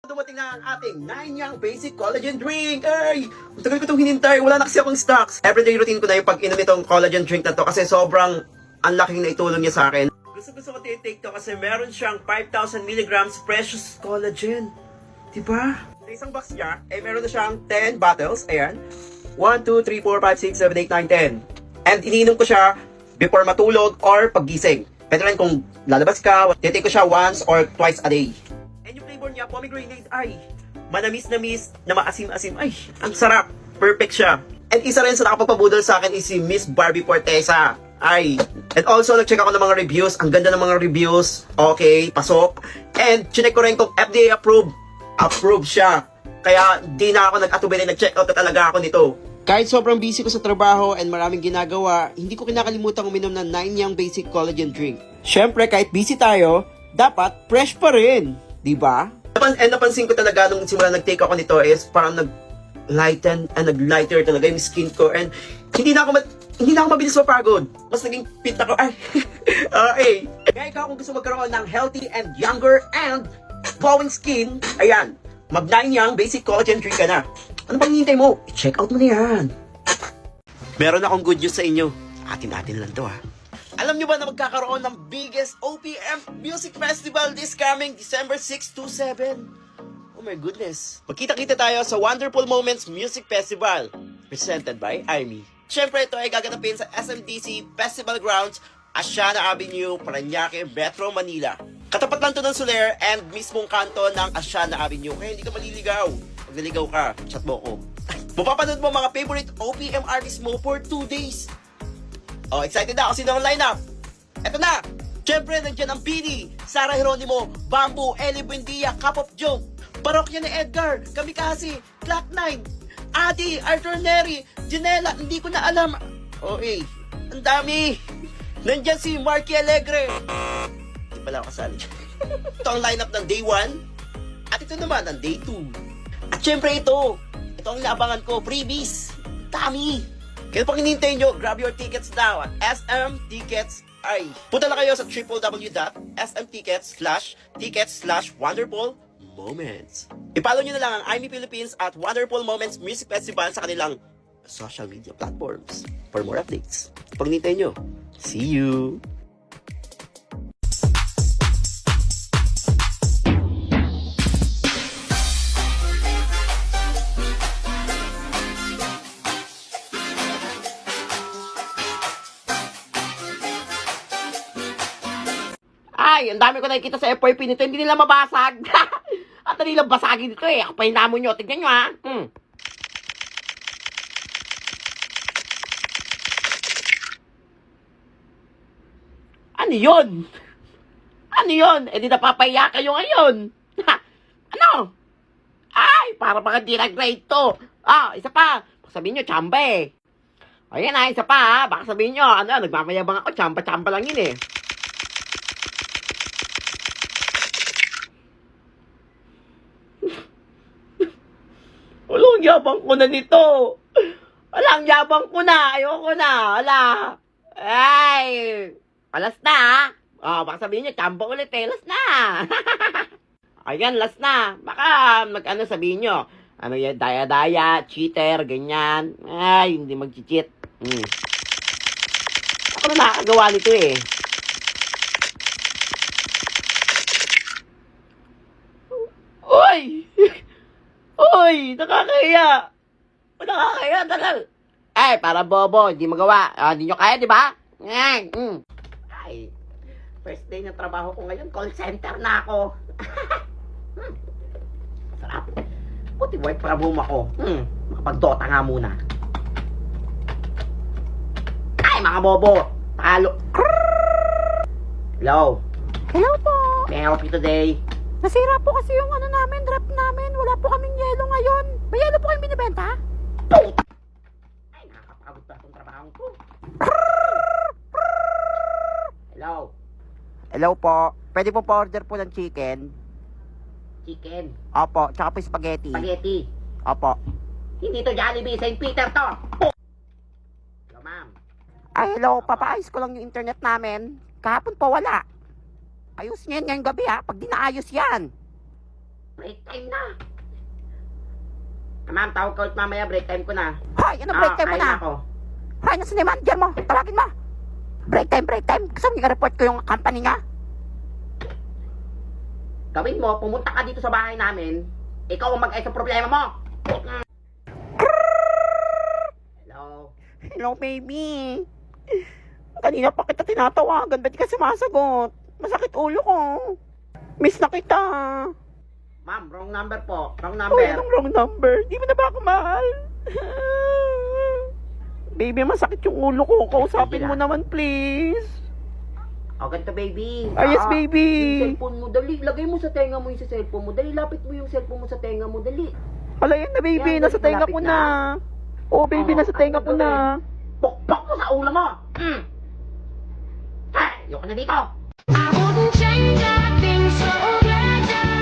Dumating na ang ating 9 Young Basic Collagen Drink! Ay! Ang tagal ko itong hinintay. Wala na kasi akong stocks. Everyday routine ko na yung pag-inom itong collagen drink na to kasi sobrang ang laking naitulong niya sa akin. Gusto ko tinitake to kasi meron siyang 5,000 milligrams precious collagen. Diba? Sa isang box niya, meron na siyang 10 bottles. Ayan. 1, 2, 3, 4, 5, 6, 7, 8, 9, 10. And iniinom ko siya before matulog or paggising. Pwede rin kung lalabas ka, tinitake ko siya once or twice a day. And yung flavor niya, pomegranate, ay, manamis-namis, na maasim-asim, ay, ang sarap. Perfect siya. And isa rin sa nakapagpabudol sa akin is si Miss Barbie Fortesa. Ay. And also, nag-check ako ng mga reviews. Ang ganda ng mga reviews. Okay, pasok. And chinek ko rin kung FDA approved. Approved siya. Kaya di na ako nag-atubili, nag-check out na talaga ako nito. Kahit sobrang busy ko sa trabaho and maraming ginagawa, hindi ko kinakalimutan uminom ng 9 Young Basic Collagen Drink. Syempre, kahit busy tayo, dapat fresh pa rin. Diba? And napansin ko talaga nung simula nag-take ako nito is parang nag-lighten and nag-lighter talaga yung skin ko. And hindi na ako mabilis mapagod. Mas naging fit ako. Ay, okay. Kaya ikaw kung gusto magkaroon ng healthy and younger and glowing skin, ayan, mag 9 Young Basic Collagen Drink ka na. Ano bang hintay mo? I-check out mo na yan. Meron akong good news sa inyo. Atin-atin lang to ha. Alam nyo ba na magkakaroon ng biggest OPM Music Festival this coming December 6 to 7? Oh my goodness. Magkita-kita tayo sa Wonderful Moments Music Festival. Presented by IME. Siyempre ito ay gaganapin sa SMDC Festival Grounds, Asiana Avenue, Parañaque, Metro Manila. Katapat lang to ng Soler and mismong kanto ng Asiana Avenue. Kaya hindi ka maliligaw. Pag naligaw ka, chat mo ko. Mapapanood mo mga favorite OPM artists mo for 2 days. Oh, excited na ako. Sino ang lineup? Eto na! Siyempre, nandiyan ang Pini, Sara Geronimo, Bamboo, Ellie Buendia, Cup of Joe, Parokya ni Edgar, Kamikasi, Clock 9, Adi, Arthur Neri, Janela, hindi ko na alam. Okay, ang dami. Nandiyan si Marky Alegre. Hindi pala ako kasali. Ito ang lineup ng Day 1. At ito naman ang Day 2. At siyempre ito ang labangan ko, freebies. Dami. Kaya pang hinihintay nyo, grab your tickets now at SM Tickets. Ay, punta na kayo sa www.smtickets/wonderful moments. I-follow nyo na lang ang IME Philippines at Wonderful Moments Music Festival sa kanilang social media platforms for more updates. Pag hinihintay nyo, see you! Ay, ang dami ko nakikita sa FYP nito, hindi nila mabasag. At hindi nila basagin dito eh. Ako pa hinamon nyo. Tignan nyo ha. Ano yun? Ano yun? Eh di napapaya kayo ngayon. Ano? Ay, para baka di na grade to. Ah, isa pa. Baka sabihin nyo, chamba eh. Ayan ha, isa pa ha. Baka sabihin nyo, ano, nagmamayabang ako, chamba-chamba lang yun eh. Walang yabang ko na nito. Walang yabang ko na. Ayoko na. Wala. Ay. Alas na ha. Oh, baka sabihin nyo, chamba ulit eh. Alas na. Ayan, last na. Baka mag-ano sabihin nyo. Ano yan, daya-daya, cheater, ganyan. Ay, hindi mag-cheat. Ako na nakakagawa nito eh. Uy! Uy! Nakakaya! Nakakaya talaga! Ay, para bobo, hindi magawa. Hindi nyo kaya, di ba? Ay, first day ng trabaho ko ngayon, call center na ako. Sarap. Buti white para room ako. Makapag-dota nga muna. Ay, mga bobo! Talo! Hello? Hello po. May I help you today? Nasira po kasi yung ano namin, draft namin. Wala po kaming yelo ngayon. May yelo po kayong binibenta? Ay, nakakapagod pa itong trabaho ko. Hello? Hello po. Pwede po pa-order po ng chicken? Chicken. Opo. Tsaka po spaghetti. Spaghetti. Opo. Hindi to Jollibee, St. Peter to. Hello, ma'am. Ay, hello. Papaayos ko lang yung internet namin. Kahapon po wala. Ayos niyan ngayong gabi ha. Pag di naayos yan. Break time na. Ma'am, tawag ka ulit mamaya. Break time ko na. Hoy, anong break time mo kain na? ako. Hoy, nasa ni manager mo? Tawagin mo. Break time, break time. Gusto mo i-report ko yung company niya? Gawin mo, pumunta ka dito sa bahay namin. Ikaw ang mag-ayos sa problema mo. Hello? Hello, baby. Kanina pa kita tinatawagan. Ba't di ka sumasagot? Masakit ulo ko. Miss na kita. Ma'am, wrong number po. Wrong Hoy, number. anong wrong number? Di mo na ba ako mahal? Baby, masakit yung ulo ko. Kausapin Sige mo na. naman, please. O, ganito, baby. Yes, baby. Yung cellphone mo, dali. Lagay mo sa tenga mo yung sa cellphone mo. Dali, lapit mo yung cellphone mo sa tenga mo. Dali. Hala, yan na, baby. Yan, Nasa tenga ko malapit na. Oh, baby, Oo, nasa tenga ano ko na. Pokpok mo sa ulo mo. Ay, ayoko na dito. I wouldn't change a thing, so glad that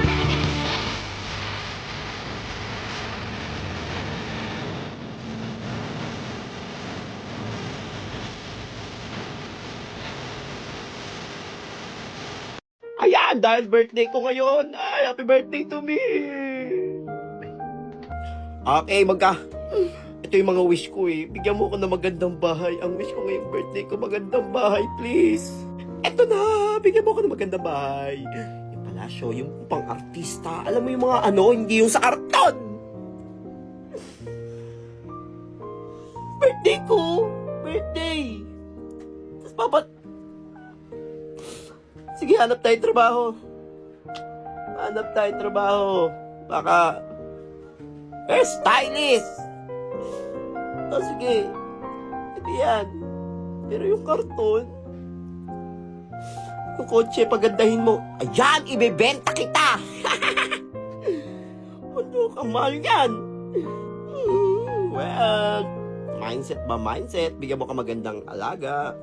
Ayan, dahil birthday ko ngayon. Ay, happy birthday to me. Okay, ito yung mga wish ko eh. Bigyan mo ko ng magandang bahay. Ang wish ko ngayong birthday ko, magandang bahay, please. Eto na, bigyan mo ko ng magandang bahay. Yung palasyo, yung pang-artista. Alam mo yung mga ano, hindi yung sa karton. Birthday ko. Birthday. Tapos sige, hanap tayo trabaho. Hanap tayo trabaho. Baka hairstylist. O sige. Ito yan. Pero yung karton, yung kotse, pagandahin mo. Ayan, ibebenta kita. Ano ka, mahal yan. Well, mindset ba mindset? Bigyan mo ka magandang alaga.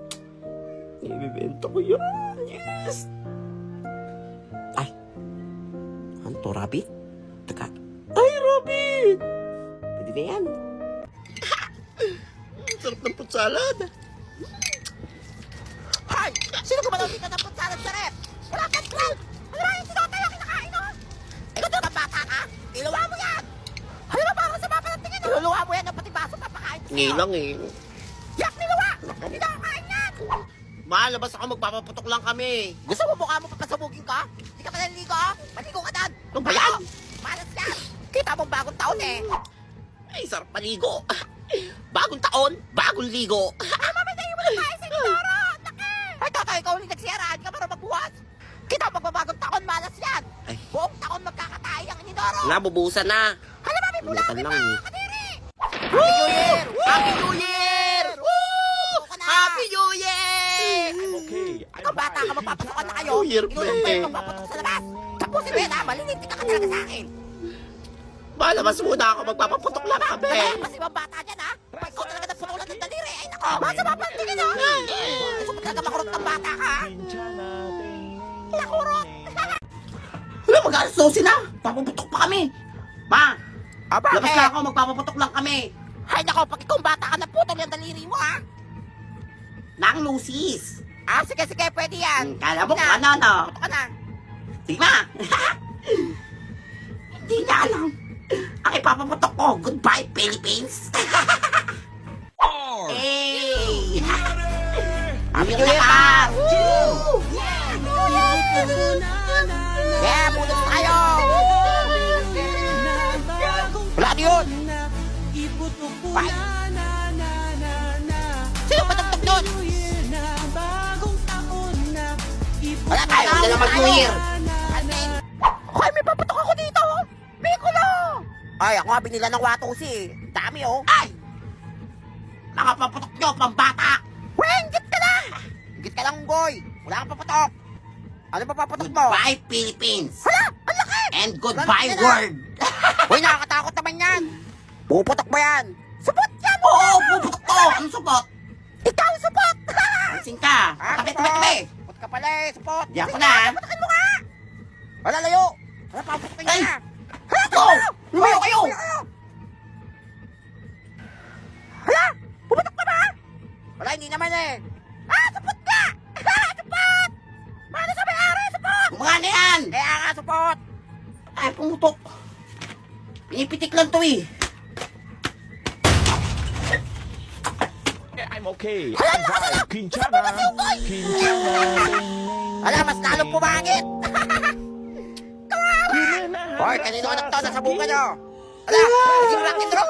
Ibebenta ko yan. Yes. Ay. Ano to, rabbit? Teka. Ay, rabbit! Pwede na yan. Sarap ng putsalad. Hoy! Sino gumalaw dito ng putsalan sa rep? Wala kang plan! Ano ba yung sinotay ang kinakain, no? Ikaw doon ang bata ka? Iluwa mo yan! Ano ba parang sa mapa ng tingin, no? Iluluwa mo yan ng pati baso papakain ko sa'yo. Ngilang eh. Yak, niluwa! Hindi na kakain yan! Mahal, labas ako, magpapaputok lang kami. Gusto mo mukha mo papasabugin ka? Hindi ka pa naliligo? Maligo ka dan! Ano ba yan? Malas yan! Kita mong bagong taon eh! Ay, sarap maligo. Bagong taon, bagong ligo. Ay, mamitayin mo na tayo sa Inidoro! Laki! Ay, Toto, ikaw ulit nagsiyaraan ka para magbuhat! Kita mo magbabagong taon, malas yan! Ay. Buong taon magkakatay ang Inidoro! Nabubusan na. Hala, mami, Lumitan bulangin lang pa! eh. Kadiri! Happy New Year! Happy New Year! Woo! Ka na! Happy New Year! Ikaw bata ka, magpapasokan na kayo! New Year, Inulong ko pre. yung magpapatok sa labas! Tapusin mo yan, ha? Malilinti ka talaga sa akin! Malabas muna ako, magpapaputok lang kami. Mas ibang bata dyan, ha? Pag ikaw talaga naputulan ng daliri, ay nako! Masa mapantingin, ha? Gusto mo talaga makurot ng bata ka, ha? Nakurot! Wala, mag-alas na. Papaputok pa kami. Ma, Aba, labas na ako, magpapaputok lang kami. Ay nako, pag ikaw bata ka, naputol yung daliri mo, ha? Nang lusis. Ah, sige, sige, pwede yan. Kala mo Na. kung ano, no? Puto ka na. Sige ma. Hindi na alam. Ang ipapaputok ko, goodbye Philippines. Hey! Happy New Year, pa! Yeah, bulos tayo! Wala na yun! Bye! Sino patugtog nun? Wala tayo! Ayaw nila mag-New Year. Hoy, may paputok ako dito! Piccolo! Ay, ako nga binila ng watusi. Dami, oh. Ay! Nakapaputok nyo, pambata! Wenggit ka na! Git ka lang, boy. Wala kang paputok. Ano pa paputok mo? Goodbye Philippines! Hala, ang laki! And goodbye Laki na. world! Uy, nakakatakot naman yan. Puputok ba yan? Supot yan! Oo, puputok to! Anong supot? Ikaw, supot! Pansin ka! Tabi! Supot ka pala eh, supot. Di ako Sige, na. puputokin mo nga! Wala, layo! Wala, paputokin Ay! niya! Hala, Go! Lumayo kayo! Hala! Pumutok ka ba? Wala, hindi naman eh. Ah, supot ka! Supot! Paano sa may-ari, supot? Mga na yan! Kaya nga, supot! tayo pumutok. Pinipitik lang to eh. I'm okay. Hala, I'm lakas na! fine. Quintana. Quintana. Hala, mas lalong pumangit. Hinahanap Hoy, kanino ka sa nagtona sa buka sakit. nyo? Hala, naging rock and roll.